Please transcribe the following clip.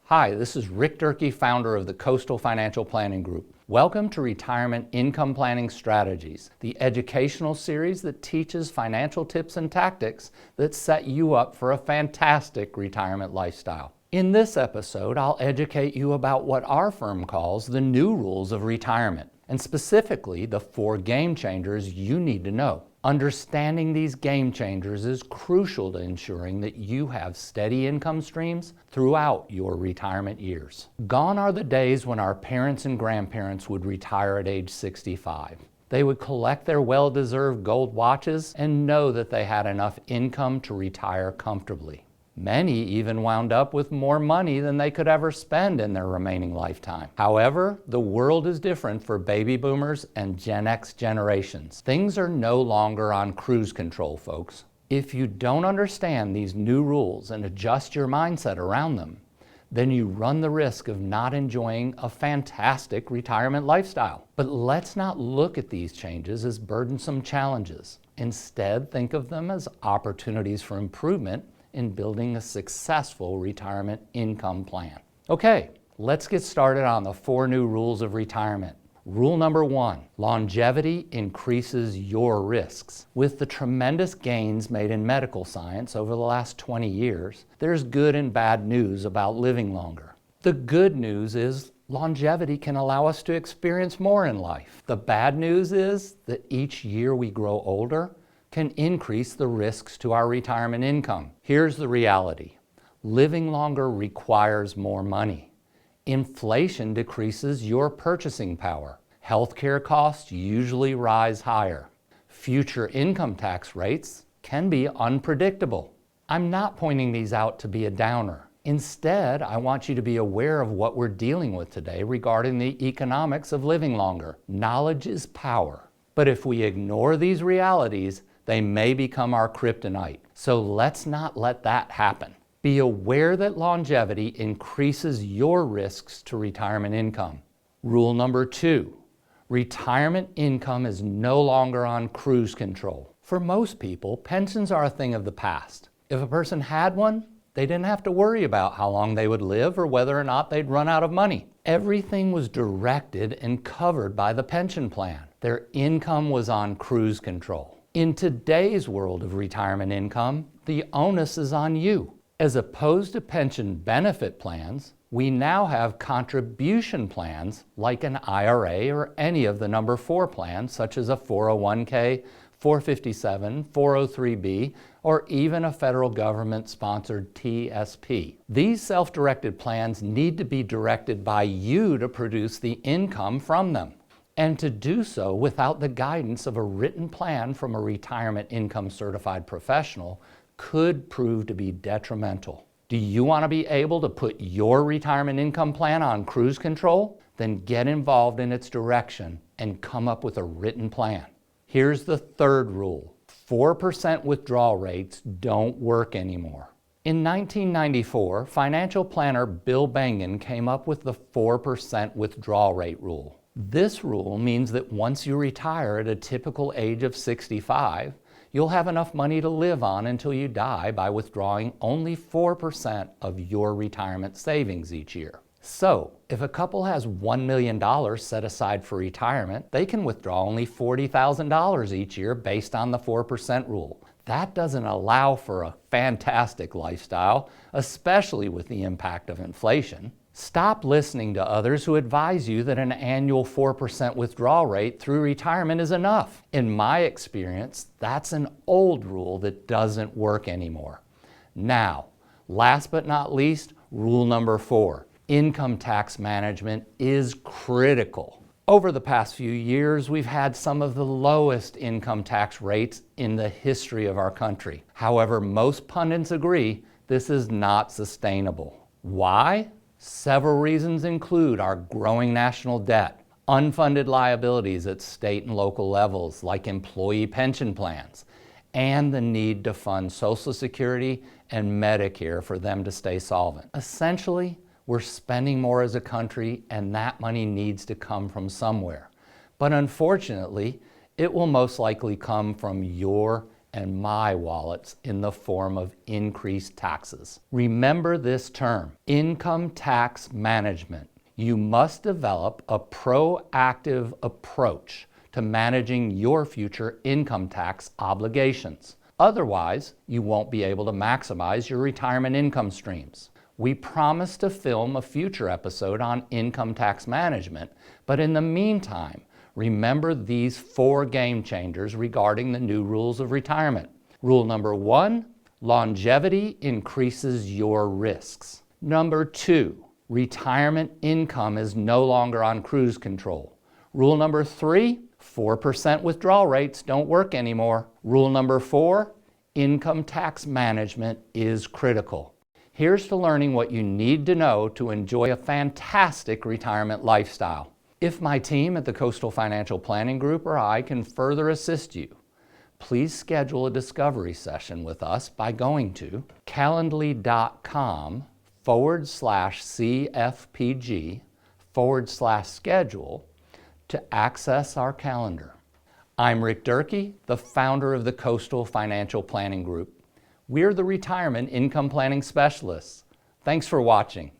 Hi, this is Rick Durkee, founder of the Coastal Financial Planning Group. Welcome to Retirement Income Planning Strategies, the educational series that teaches financial tips and tactics that set you up for a fantastic retirement lifestyle. In this episode, I'll educate you about what our firm calls the new rules of retirement, and specifically the 4 game changers you need to know. Understanding these game changers is crucial to ensuring that you have steady income streams throughout your retirement years. Gone are the days when our parents and grandparents would retire at age 65. They would collect their well-deserved gold watches and know that they had enough income to retire comfortably. Many even wound up with more money than they could ever spend in their remaining lifetime. However, the world is different for baby boomers and Gen X generations. Things are no longer on cruise control, folks. If you don't understand these new rules and adjust your mindset around them, then you run the risk of not enjoying a fantastic retirement lifestyle. But let's not look at these changes as burdensome challenges. Instead, think of them as opportunities for improvement in building a successful retirement income plan. Okay, let's get started on the 4 new rules of retirement. Rule number 1, longevity increases your risks. With the tremendous gains made in medical science over the last 20 years, there's good and bad news about living longer. The good news is longevity can allow us to experience more in life. The bad news is that each year we grow older can increase the risks to our retirement income. Here's the reality. Living longer requires more money. Inflation decreases your purchasing power. Healthcare costs usually rise higher. Future income tax rates can be unpredictable. I'm not pointing these out to be a downer. Instead, I want you to be aware of what we're dealing with today regarding the economics of living longer. Knowledge is power. But if we ignore these realities, they may become our kryptonite. So let's not let that happen. Be aware that longevity increases your risks to retirement income. Rule number 2, retirement income is no longer on cruise control. For most people, pensions are a thing of the past. If a person had one, they didn't have to worry about how long they would live or whether or not they'd run out of money. Everything was directed and covered by the pension plan. Their income was on cruise control. In today's world of retirement income, the onus is on you. As opposed to pension benefit plans, we now have contribution plans like an IRA or any of the number 4 plans, such as a 401k, 457, 403b, or even a federal government-sponsored TSP. These self-directed plans need to be directed by you to produce the income from them. And to do so without the guidance of a written plan from a retirement income certified professional could prove to be detrimental. Do you want to be able to put your retirement income plan on cruise control? Then get involved in its direction and come up with a written plan. Here's the 3rd rule. 4% withdrawal rates don't work anymore. In 1994, financial planner Bill Bengen came up with the 4% withdrawal rate rule. This rule means that once you retire at a typical age of 65, you'll have enough money to live on until you die by withdrawing only 4% of your retirement savings each year. So, if a couple has $1 million set aside for retirement, they can withdraw only $40,000 each year based on the 4% rule. That doesn't allow for a fantastic lifestyle, especially with the impact of inflation. Stop listening to others who advise you that an annual 4% withdrawal rate through retirement is enough. In my experience, that's an old rule that doesn't work anymore. Now, last but not least, rule number 4. Income tax management is critical. Over the past few years, we've had some of the lowest income tax rates in the history of our country. However, most pundits agree this is not sustainable. Why? Several reasons include our growing national debt, unfunded liabilities at state and local levels like employee pension plans, and the need to fund Social Security and Medicare for them to stay solvent. Essentially, we're spending more as a country and that money needs to come from somewhere. But unfortunately, it will most likely come from your and my wallets in the form of increased taxes. Remember this term, income tax management. You must develop a proactive approach to managing your future income tax obligations. Otherwise, you won't be able to maximize your retirement income streams. We promise to film a future episode on income tax management, but in the meantime, remember these 4 game changers regarding the new rules of retirement. Rule number 1, longevity increases your risks. Number 2, retirement income is no longer on cruise control. Rule number 3, 4% withdrawal rates don't work anymore. Rule number 4, income tax management is critical. Here's to learning what you need to know to enjoy a fantastic retirement lifestyle. If my team at the Coastal Financial Planning Group or I can further assist you, please schedule a discovery session with us by going to calendly.com/CFPG/schedule to access our calendar. I'm Rick Durkee, the founder of the Coastal Financial Planning Group. We're the retirement income planning specialists. Thanks for watching.